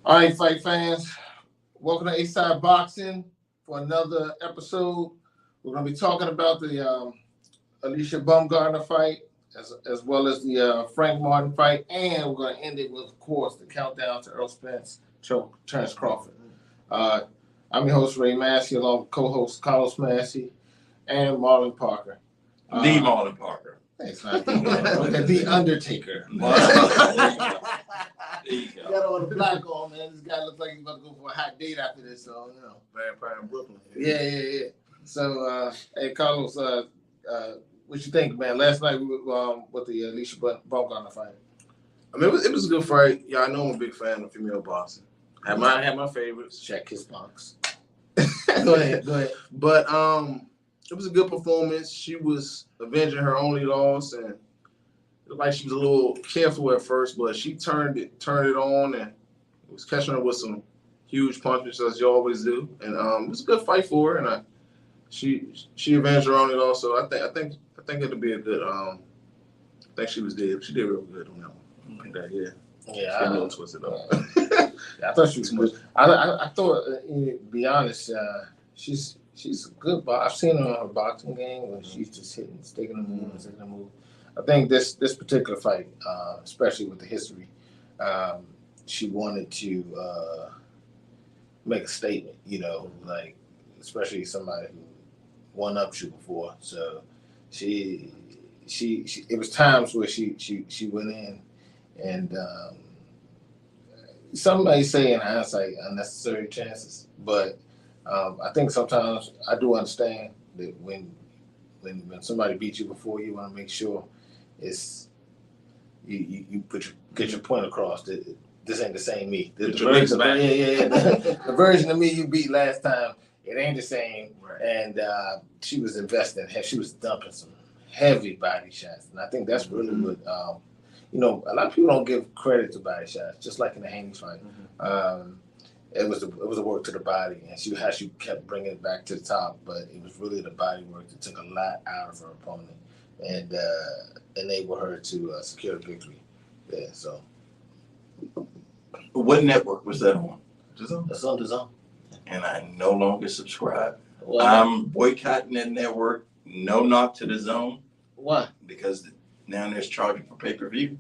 All right, fight fans. Welcome to A-Side Boxing for another episode. We're going to be talking about the Alicia Baumgardner fight, as well as the Frank Martin fight, and we're going to end it with, of course, the countdown to Earl Spence, Terence Crawford. I'm your host, Ray Massey, along with co-host Carlos Massey and Marlon Parker. The Marlon Parker. It's not the Undertaker. There you go. Got all the black on, man. This guy looks like he's about to go for a hot date after this, so you know. Vampire in Brooklyn. Yeah. So, hey, Carlos, what you think, man? Last night we were with the Alicia Baumgardner fight. I mean, it was a good fight. Yeah, I know I'm a big fan of female boxing. Had my favorites. Check his box. Go ahead. But it was a good performance. She was avenging her only loss, and it looked like she was a little careful at first, but she turned it on, and was catching her with some huge punches as you always do. And it was a good fight for her, and she avenged her only loss. So I think it'll be a good. I think she did real good on that one. Yeah, I know twisted up. I thought she was good. I thought, to be honest, she's a good boxer. I've seen her on her boxing game when she's just taking a move. I think this particular fight, especially with the history, she wanted to make a statement. You know, like especially somebody who won up you before. So she it was times where she went in and. Some may say in hindsight unnecessary chances, but I think sometimes I do understand that when somebody beats you before, you want to make sure it's you get your point across that this ain't the same me. The version of me you beat last time, it ain't the same. Right. And she was investing, she was dumping some heavy body shots, and I think that's really what. A lot of people don't give credit to body shots, just like in the Haney fight. Mm-hmm. It was a work to the body, and she kept bringing it back to the top, but it was really the body work that took a lot out of her opponent and enabled her to secure the victory. Yeah, so. What network was that on? That's on DAZN. And I no longer subscribe. Well, I'm boycotting that network. No knock to DAZN. Why? Because now they're charging for pay-per-view.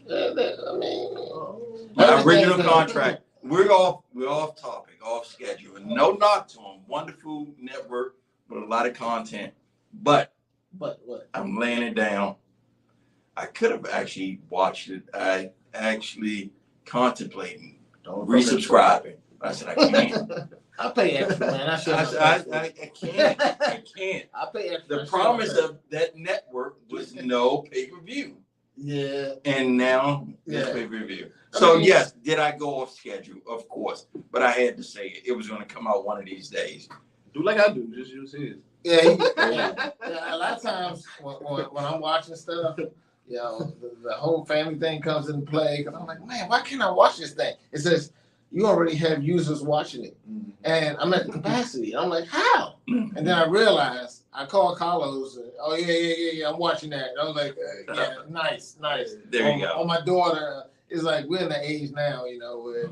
My original contract. We're off topic, off schedule. And no knock to them. Wonderful network with a lot of content. But what? I'm laying it down. I could have actually watched it. I actually contemplating resubscribing. I said I can't. I pay extra, man. I can't. I can't. I pay extra. The promise of that network was no pay-per-view. Yeah. And now it's pay-per-view. So yes, did I go off schedule? Of course. But I had to say it. It was going to come out one of these days. Do like I do. Just use his. Yeah. A lot of times when I'm watching stuff, the whole family thing comes into play. Because I'm like, man, why can't I watch this thing? It says, you already have users watching it. Mm-hmm. And I'm at the capacity. I'm like, how? Mm-hmm. And then I realized, I called Carlos. Oh, yeah, I'm watching that. I was like, yeah, nice. There you go. On my daughter, it's like we're in the age now, where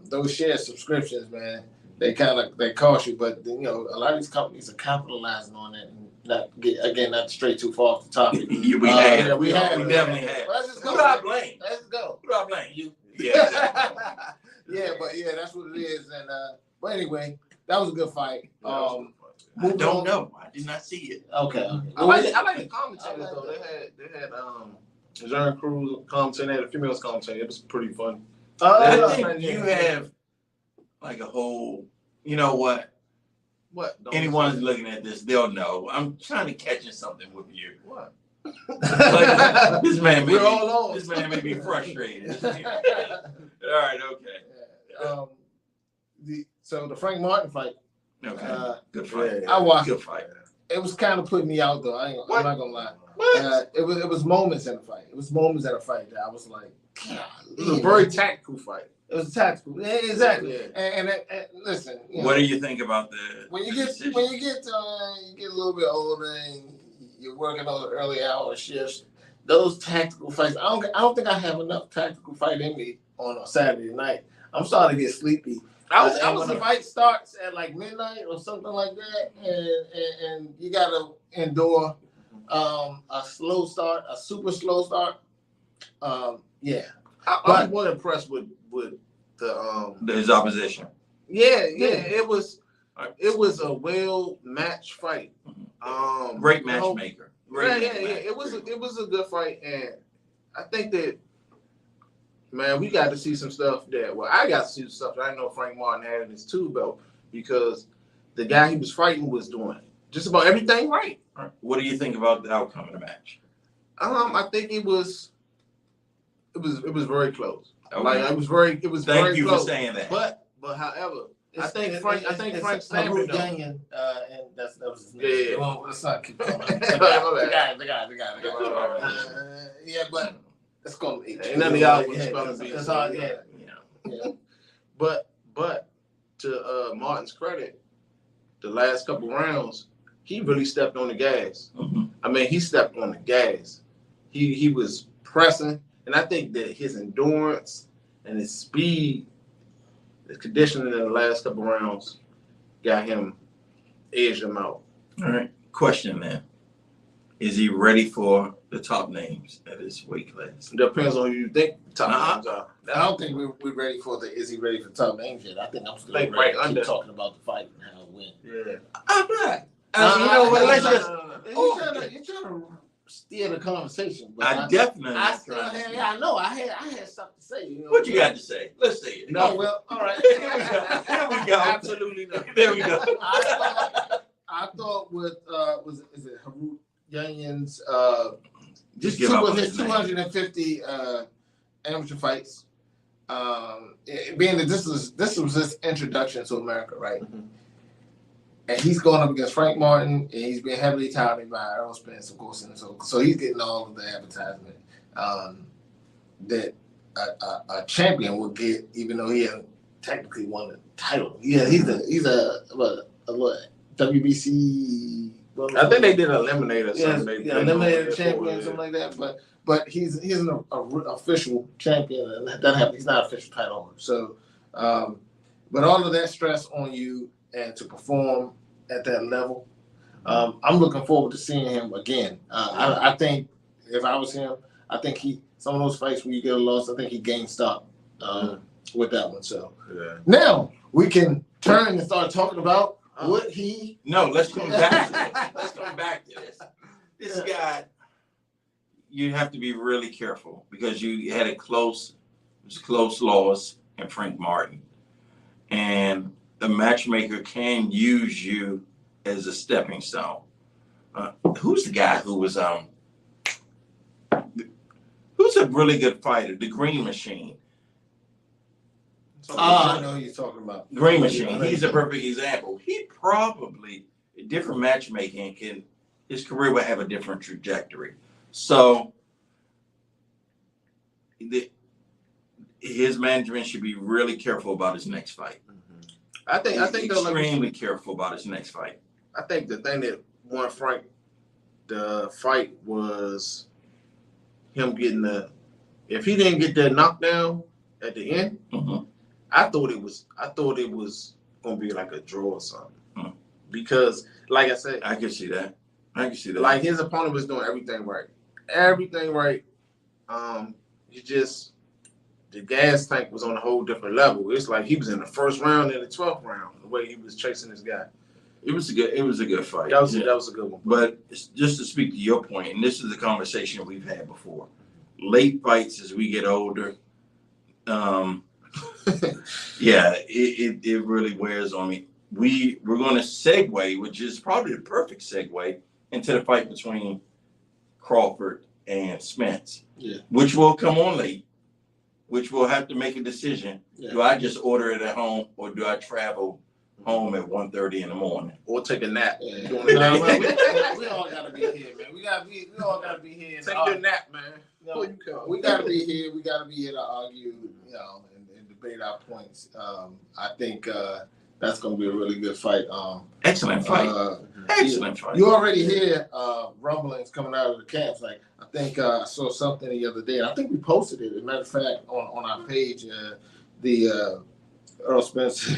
those shared subscriptions, man, they cost you. But, a lot of these companies are capitalizing on it. And not to stray too far off the topic. We definitely have. Let's just go. Who do I blame? Let's go. Who do I blame? You. Yeah. Yeah, that's what it is. And but anyway, that was a good fight. I don't know. I did not see it. Okay. I like the commentators though. They had Jean Cruz commentating, they had the females commentating. It was pretty fun. I think you have like a whole. You know what? What? Anyone's looking at this, they'll know. I'm trying to catch something with you. What? This man may be frustrated. All right, okay. So the Frank Martin fight. Okay. Good fight. I watched. Good fight. It was kind of putting me out though. I'm not gonna lie. It was moments in the fight. It was moments in the fight that I was like, it was a very tactical fight. It was tactical. Yeah, exactly. Yeah. And listen. What do you think about when you get a little bit older and you're working those early hour shifts, those tactical fights. I don't think I have enough tactical fight in me on a Saturday night. I'm starting to get sleepy. When the fight starts at like midnight or something like that, and you gotta endure a slow start, a super slow start. Yeah. I'm more impressed with the his opposition. Yeah, it was a well matched fight. Great matchmaker. It was a good fight, and I think that, man, we got to see some stuff I got to see some stuff that I know Frank Martin had in his tool belt, because the guy he was fighting was doing just about everything right. What do you think about the outcome of the match? I think it was very close. Okay. Like it was very close. Thank you for saying that. But however, I think Frank stamped it. And that was his name. Yeah. Well, let's not keep going. The guy. Yeah, but it's gonna be. Ain't none of y'all was gonna be. It's all, yeah. But to Martin's credit, the last couple rounds, he really stepped on the gas. Mm-hmm. I mean, he stepped on the gas. He was pressing, and I think that his endurance and his speed, the conditioning in the last couple rounds, edged him out. All right. Question then. Is he ready for the top names at his weight class? Depends on who you think top names are. I don't think we're ready for the. Is he ready for top names yet? I think I'm still Like ready right to keep under. talking about the fight and how it went. Yeah. I'm not. You know what? Let's just. You're trying to steer the conversation. But I definitely. I still had. Yeah, I know. I had something to say. You know? What you got to say? Let's say it. No, well, all right. There we go. Absolutely not. There we go. I thought with is it Harutyunyan's Just give up on his his name. 250 amateur fights. Being that this was his introduction to America, right? Mm-hmm. And he's going up against Frank Martin, and he's been heavily touted by Errol Spence, of course, and so he's getting all of the advertisement that a champion will get, even though he hasn't technically won the title. Yeah, he's a WBC. I think they did an eliminator. Yeah, eliminator They champion, something like that. But he's an official champion, and that happens. He's not official title holder. So, but all of that stress on you and to perform at that level, I'm looking forward to seeing him again. I think if I was him, I think some of those fights where you get a loss, I think he gained stock with that one. So now we can turn and start talking about what he. No, let's come back to this. Let's come back to this. This guy, you have to be really careful because you had a close loss in Frank Martin, and the matchmaker can use you as a stepping stone. Who's the guy who was who's a really good fighter? The Green Machine. I know who you're talking about. Green Machine. He's a perfect example. He probably, different matchmaking his career will have a different trajectory. So his management should be really careful about his next fight. I think extremely careful about his next fight. I think the thing that won Frank the fight was him getting if he didn't get that knockdown at the end, I thought it was gonna be like a draw or something. Because like I said, I can see that. Like his opponent was doing everything right. The gas tank was on a whole different level. It's like he was in the first round and the 12th round, the way he was chasing this guy. It was a good fight. That was a good one. But just to speak to your point, and this is the conversation we've had before. Late fights as we get older, it really wears on me. We're going to segue, which is probably the perfect segue, into the fight between Crawford and Spence, which will come on late, which we'll have to make a decision. Yeah. Do I just order it at home, or do I travel home at 1:30 in the morning, or take a nap? Yeah. We all gotta be here, man. We all gotta be here. Take your nap, man. We gotta be here. We gotta be here to argue, and debate our points. I think that's going to be a really good fight. Excellent fight. Excellent fight. You already hear rumblings coming out of the camps. Like I think I saw something the other day. And I think we posted it. As a matter of fact, on our page, the Earl Spence,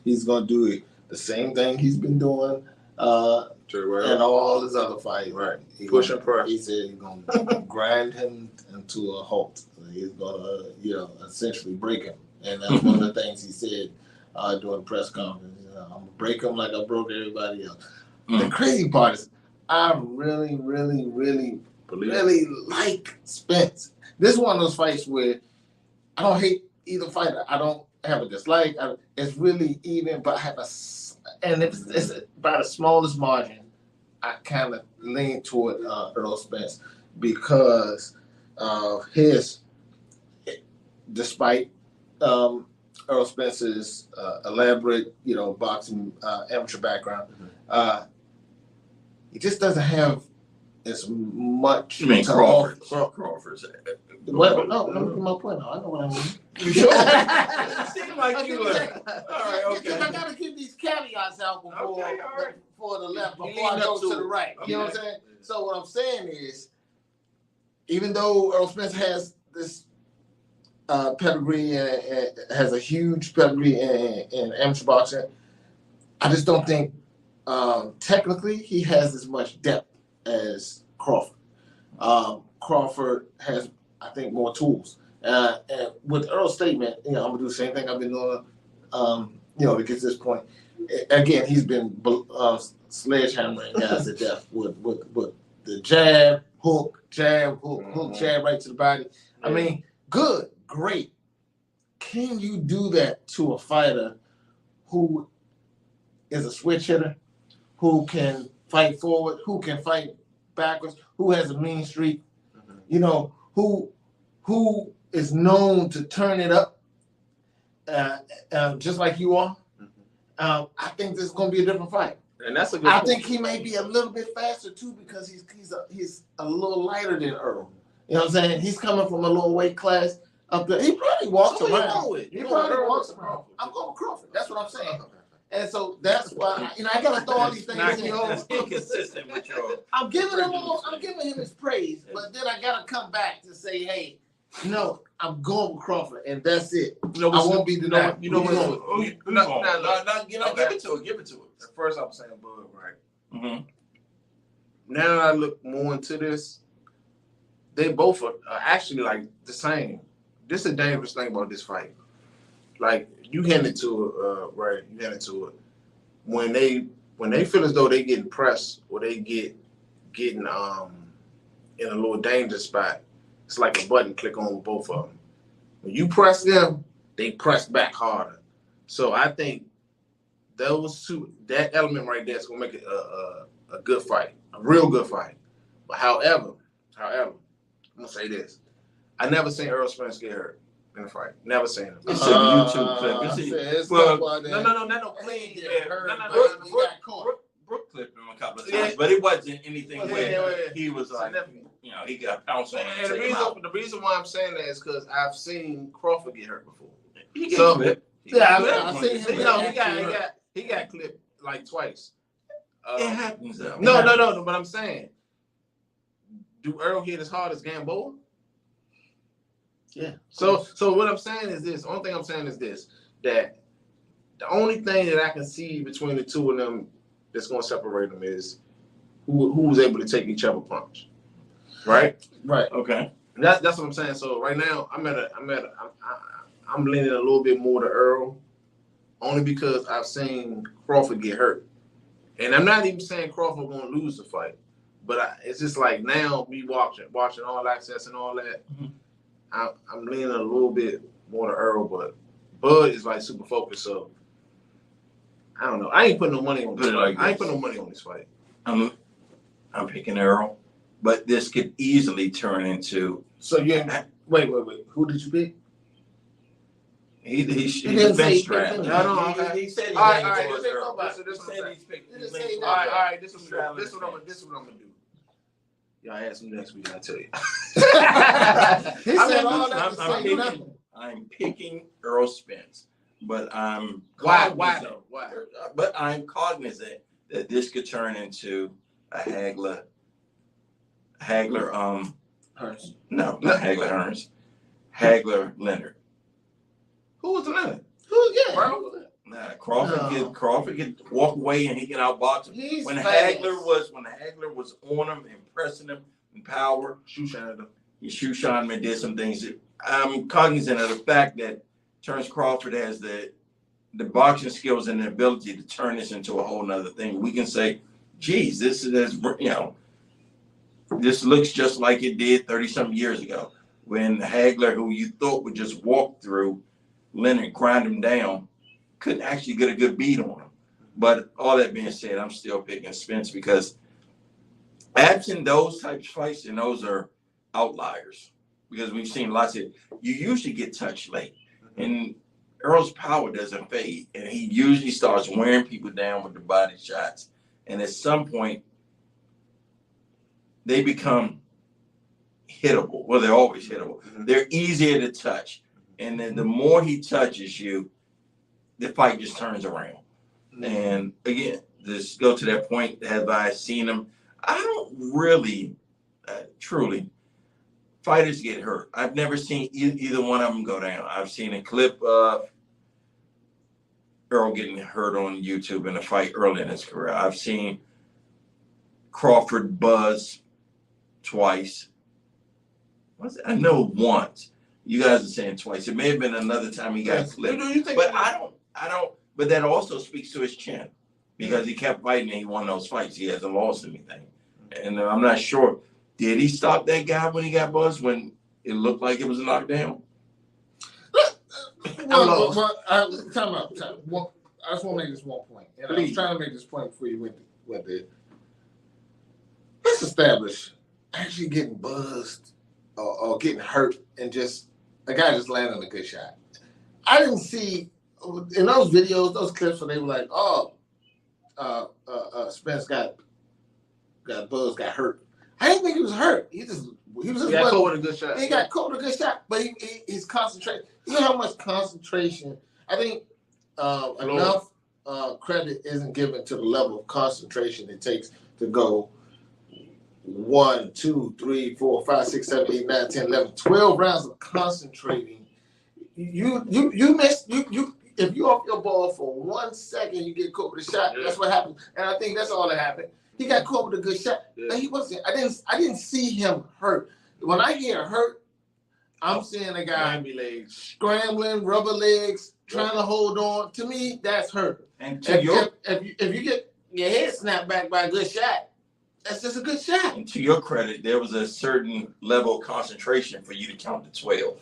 he's going to do the same thing he's been doing. And all his other fights, right? Push and press. He said he's gonna grind him into a halt. He's gonna, essentially break him, and that's one of the things he said during the press conference. I'm gonna break him like I broke everybody else. The crazy part is, I really, really, really, really like Spence. This is one of those fights where I don't hate either fighter. I don't have a dislike. It's really even, but I have and it's by the smallest margin. I kind of lean toward Earl Spence because of his, despite Earl Spence's elaborate, boxing amateur background, he just doesn't have as much. You mean Crawford? Crawford's. Well, no, my point. I know what I mean. You sure? It seemed like you were. All right, okay. Because I got to keep these caveats out before the left, before I go to the right. You know what I'm saying? So what I'm saying is, even though Earl Spence has this pedigree and has a huge pedigree in amateur boxing, I just don't think technically he has as much depth as Crawford. Crawford has, I think, more tools. And with Earl's statement, I'm gonna do the same thing I've been doing, to get to this point. Again, he's been sledgehammering guys to death with the jab, hook, jab right to the body. I mean, good, great. Can you do that to a fighter who is a switch hitter, who can fight forward, who can fight backwards, who has a mean streak, who is known to turn it up, just like you are? I think this is going to be a different fight. And that's a good point. Think he may be a little bit faster too because he's a little lighter than Earl. You know what I'm saying? He's coming from a lower weight class up there. He probably walks around. He probably walks around. I'm going with Crawford. That's what I'm saying. And so that's why I gotta throw all these things in here. That's inconsistent with your. I'm giving him his praise, but then I gotta come back to say, hey, no, I'm going with Crawford, and that's it. I won't be denied. Give it to it. Give it to it. At first, I'm saying Bud, right? Mm-hmm. Now that I look more into this, they both are actually like the same. This is a dangerous thing about this fight. Like you hand it to it, right? You hand it to it. When they feel as though they getting pressed or they getting in a little danger spot, it's like a button click on both of them. When you press them, they press back harder. So I think those two, that element right there is gonna make it a good fight, a real good fight. But however, I'm gonna say this: I never seen Earl Spence get hurt in a fight. Never seen him. It's a YouTube clip. No clean. Brooke clipped him a couple of times, but it wasn't anything where he was like, he got pounced on. And the reason why I'm saying that is because I've seen Crawford get hurt before. He got clipped. I've seen him. He got clipped like twice. It happens though. No. But I'm saying, do Earl hit as hard as Gamboa? Yeah. So what I'm saying is this. Only thing I'm saying is this: that the only thing that I can see between the two of them that's going to separate them is who's able to take each other punch. Right. Okay. That's what I'm saying. So right now I'm leaning a little bit more to Earl, only because I've seen Crawford get hurt, and I'm not even saying Crawford going to lose the fight, but it's just like now we watching All Access and all that. Mm-hmm. I'm leaning a little bit more to Earl, but Bud is like super focused. So I don't know. I ain't putting no money on this fight. I ain't putting no money on this fight. I'm picking Earl, but this could easily turn into. So wait. Who did you pick? He bench strap. No. He said he all right. Earl. This is what I'm gonna do. Y'all ask me next week, I'll tell you. He said all that to say nothing. I'm picking Earl Spence, but I'm Why cognizant- though? Why? But I'm cognizant that this could turn into a Hagler. Hurts. No, not Hagler Hearns. Hagler Leonard. Who was the winner? Yeah. Bro? Nah, Crawford No. could walk away and he can outbox him. He's When fast. Hagler was on him and pressing him in power, Shoe shiner. he shoe shot him and did some things. I'm cognizant of the fact that Terrence Crawford has the boxing skills and the ability to turn this into a whole nother thing. We can say, geez, this is, this looks just like it did 30-something years ago when Hagler, who you thought would just walk through Leonard, grind him down, couldn't actually get a good beat on him. But all that being said, I'm still picking Spence because absent those types of fights, and those are outliers because we've seen lots of, you usually get touched late. And Earl's power doesn't fade, and he usually starts wearing people down with the body shots. And at some point, they become hittable. Well, they're always hittable. They're easier to touch. And then the more he touches you, the fight just turns around. And again, just go to that point, have I seen him? I don't really, truly, fighters get hurt. I've never seen either one of them go down. I've seen a clip of Earl getting hurt on YouTube in a fight early in his career. I've seen Crawford buzz twice. I know once. You guys are saying twice. It may have been another time he got clipped. But I don't. But that also speaks to his chin because he kept fighting and he won those fights. He hasn't lost anything. And I'm not sure. Did he stop that guy when he got buzzed when it looked like it was a knockdown? Well, time out. Well, I just want to make this one point. And I was trying to make this point before you went there. Let's establish actually getting buzzed or getting hurt and just a guy just landing a good shot. I didn't see in those videos, those clips where they were like, Spence got buzzed, got hurt. I didn't think he was hurt. He got caught with a good shot. He got caught with a good shot, but his concentration. You know how much concentration? I think enough credit isn't given to the level of concentration it takes to go 1, 2, 3, 4, 5, 6, 7, 8, 9, 10, 11, 12 rounds of concentrating. You miss you if you off your ball for 1 second, you get caught with a shot. Yeah. That's what happened, and I think that's all that happened. He got caught with a good shot. Yeah. He wasn't. I didn't see him hurt. When I hear hurt, I'm seeing a guy scrambling, rubber legs, trying to hold on. To me, that's hurt. And if you get your head snapped back by a good shot, that's just a good shot. And to your credit, there was a certain level of concentration for you to count to 12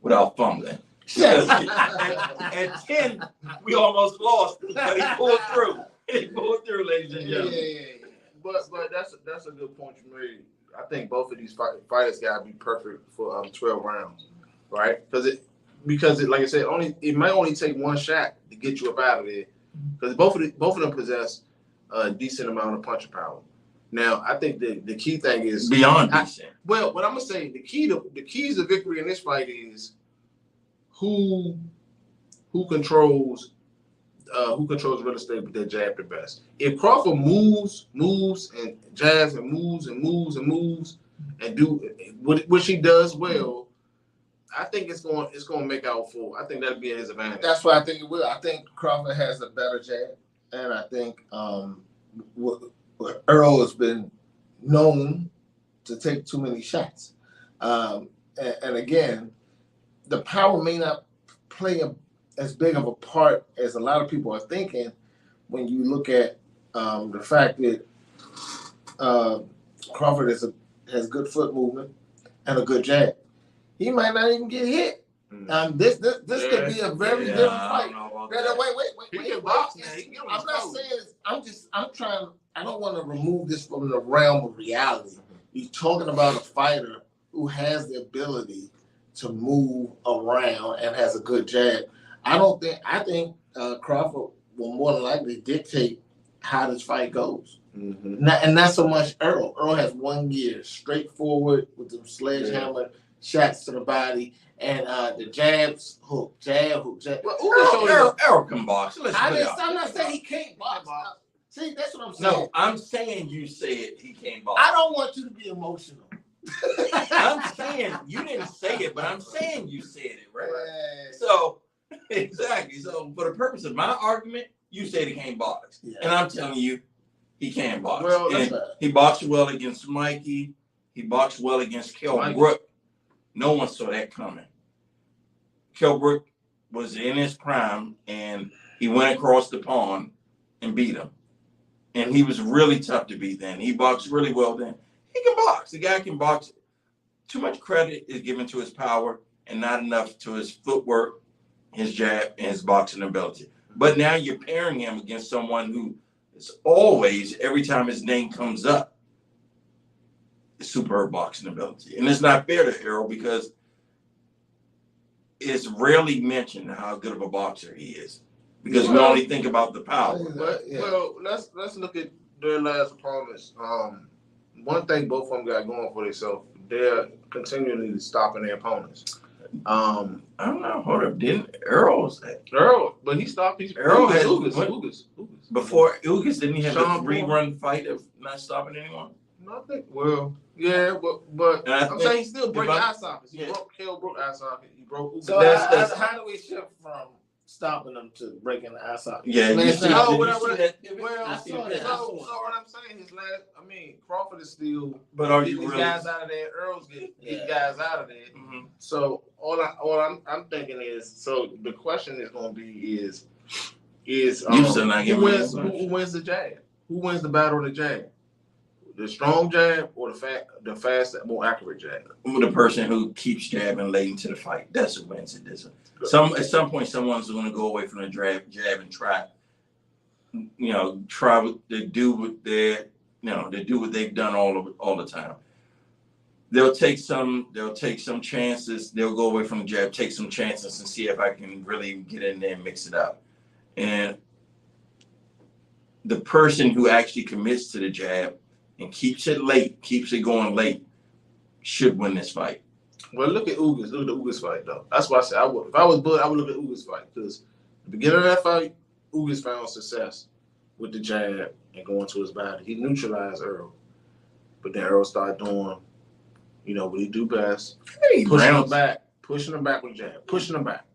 without fumbling. At 10, we almost lost, but he pulled through. He pulled through, ladies and gentlemen. Yeah. But that's a good point you made. I think both of these fighters gotta be perfect for 12 rounds, right? Because it like I said, it might only take one shot to get you up out of there. Because both of them possess a decent amount of punching power. Now, I think the key thing is beyond decent. Well, what I'm gonna say, the keys to victory in this fight is who controls real estate with their jab the best. If Crawford moves and jabs and moves and do what she does well, I think it's going to make out for. I think that'll be his advantage. That's what I think it will. I think Crawford has a better jab, and I think Earl has been known to take too many shots. And again, the power may not play as big of a part as a lot of people are thinking when you look at the fact that Crawford has good foot movement and a good jab. He might not even get hit. This could be a very different fight. Wait. I'm not saying I don't want to remove this from the realm of reality. You're talking about a fighter who has the ability to move around and has a good jab. I think Crawford will more than likely dictate how this fight goes. Mm-hmm. And not so much Earl. Earl has 1 year straightforward with the sledgehammer shots to the body, and the jabs, jab. Well, Errol can box. I'm not saying he can't box. See, that's what I'm saying. No, I'm saying you said he can't box. I don't want you to be emotional. I'm saying you didn't say it, but I'm saying you said it, right? So, exactly. So, for the purpose of my argument, you said he can't box. Yeah. And I'm telling you, he can box. Well, he boxed well against Mikey. He boxed well against Kell Brook. No one saw that coming. Kell Brook was in his prime, and he went across the pond and beat him. And he was really tough to beat then. He boxed really well then. He can box. The guy can box. Too much credit is given to his power and not enough to his footwork, his jab, and his boxing ability. But now you're pairing him against someone who is always, every time his name comes up, superb boxing ability. And it's not fair to Errol because it's rarely mentioned how good of a boxer he is. Because we only think about the power. Well, let's look at their last opponents. One thing both of them got going for themselves, they're continually stopping their opponents. I don't know. Hold up. Didn't Errol, but he stopped. Errol had Ugas. Before Ugas, didn't he have a 3-run fight of not stopping anyone? No, I think. Well, yeah, but I'm saying he still breaking eye sockets. He broke Kell Brook eye socket. He broke Ugas. So how do we shift from stopping them to breaking the eye socket? Yeah, So what I'm saying, his last. I mean, Crawford is still. But are you these really? guys out of there? Earl's getting these guys out of there. Mm-hmm. So all I'm thinking is, so the question is going to be is who wins the jab? Who wins the battle of the jab? The strong jab or the fast, more accurate jab? The person who keeps jabbing late into the fight. That's who wins it. At some point, someone's going to go away from the jab and try to do what they've done all the time. They'll take some chances. They'll go away from the jab, take some chances, and see if I can really get in there and mix it up. And the person who actually commits to the jab and keeps it going late, should win this fight. Well, look at Ugas. Look at the Ugas fight, though. That's why I said if I was Bud, I would look at Ugas fight because the beginning of that fight, Ugas found success with the jab and going to his body. He neutralized Errol, but then Errol started doing, what he do best, pushing him back with the jab, pushing him back.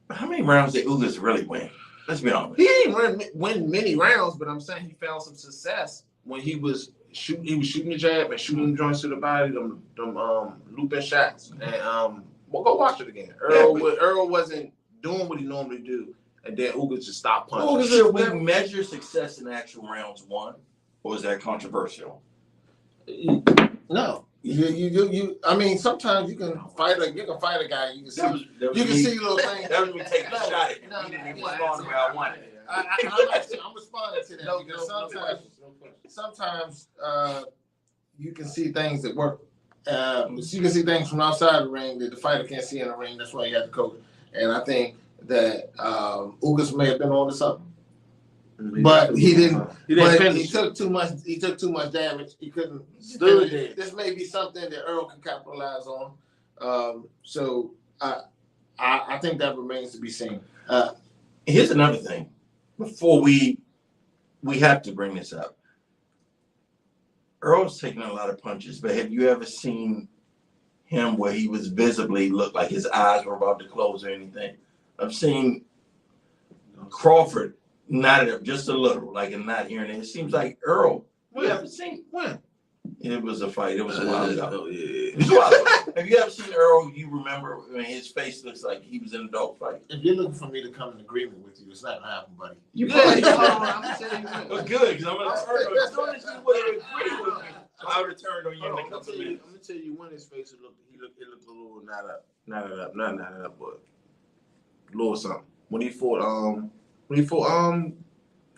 But how many rounds did Ugas really win? Let's be honest. He didn't win many rounds, but I'm saying he found some success when he was shooting. He was shooting the jab and shooting joints to the body, them looping shots. And we'll go watch it again. Earl wasn't doing what he normally do, and then Ugas just stopped punching. Did we measure success in actual rounds won, or is that controversial? No. You. I mean, sometimes you can fight a guy. You can see little things. That was me taking a shot at him. He didn't even respond the way I wanted. I'm responding to that because sometimes you can see things that work. You can see things from outside the ring that the fighter can't see in the ring. That's why you have to coach. And I think that Ugas may have been on to something. But he didn't. He took too much. He took too much damage. He couldn't. This may be something that Earl can capitalize on. So I think that remains to be seen. Here's another thing. Before we have to bring this up. Earl's taking a lot of punches, but have you ever seen him where he was visibly looked like his eyes were about to close or anything? I've seen Crawford nodded up just a little, like I'm not hearing it. It seems like Earl. We haven't seen when. It was a fight. It was a while ago. It was a while ago. Have you ever seen Earl? You remember when his face looks like he was in a dog fight? If you're looking for me to come in agreement with you, it's not gonna happen, buddy. I'm gonna tell you what. Well, good, because I'm gonna turn. As soon as you would agree with me, I would have turned on you. I'm gonna tell you when his face looked. It looked a little not up, but a little something. When he fought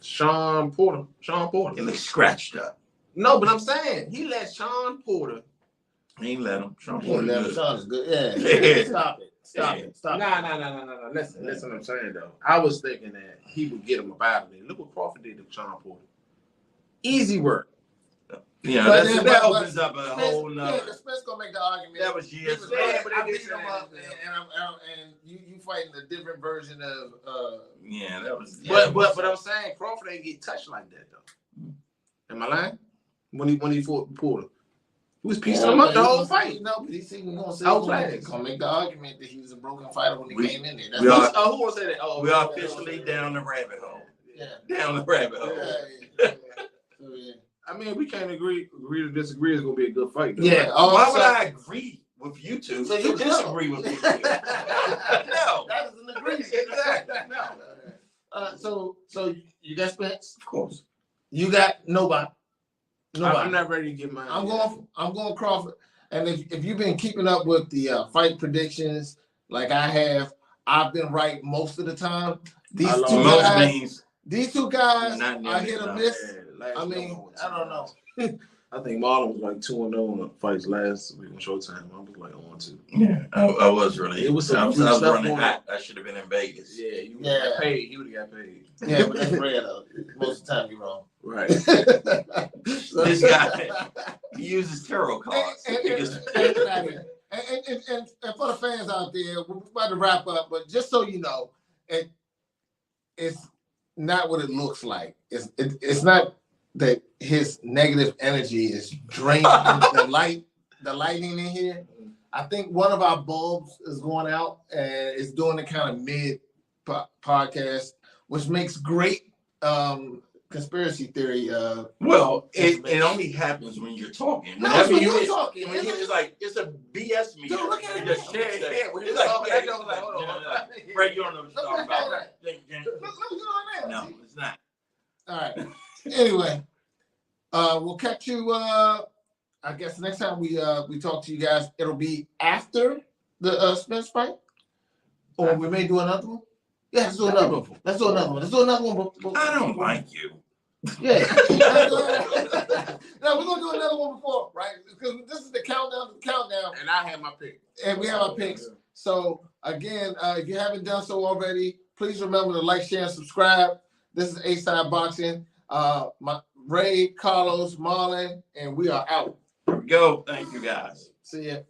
Sean Porter. It looked scratched up. No, but I'm saying he let Sean Porter. He ain't let him. Sean Porter. Sean is good. Yeah. Stop it. No. Listen, what I'm saying though. I was thinking that he would get him up out of there. Look what Crawford did to Sean Porter. Easy work. Yeah, But that opens up a whole Yeah, nother. because Spence gonna make the argument. That was years ago. I beat him up, and you fighting a different version of. Yeah, that was. But I'm saying Crawford ain't get touched like that though. Am I lying? When he fought Porter, he was piecing him up the whole fight. No, but he's gonna make the argument that he was a broken fighter when he came in there. Who was that? We are officially down the rabbit hole. Yeah, down the rabbit hole. Yeah. I mean, we can't agree to disagree. It's gonna be a good fight. Though, yeah. Right? Why would I agree with you two? So you disagree with me? No, that is an agreement. Exactly. No. So you got Spence. Of course. You got nobody. I'm not ready to get mine. I'm going Crawford. And if you've been keeping up with the fight predictions like I have, I've been right most of the time. These two guys are hit or miss. I mean, I don't know. I think Marlon was like 2-0 on the fights last week on Showtime. I was like 1-2. Yeah, I was really. It was I was running hot. I should have been in Vegas. Yeah, you would have got paid. He would have got paid. Yeah, but that's rare though. Most of the time you're wrong. Right. This guy, he uses tarot cards. And for the fans out there, we're about to wrap up, but just so you know, it's not what it looks like. It's not that his negative energy is draining the lighting in here. I think one of our bulbs is going out and it's doing the kind of mid podcast, which makes great conspiracy theory. Well, it only happens when you're talking. No, when you're talking. It's like it's a BS meeting. Dude, look at it. Just it's like, Fred, you don't know what you're talking about. No, it's not. All right. Anyway, we'll catch you. I guess next time we talk to you guys, it'll be after the Spence fight, or we may do another one. Yeah, let's do another one. Let's do another one. I don't like you. Yeah. No, we're gonna do another one before, right? Because this is the countdown. And I have my pick. And we have our picks. So again, if you haven't done so already, please remember to like, share, and subscribe. This is A-Side Boxing. Ray, Carlos, Marlon, and we are out. Here we go. Thank you guys. See ya.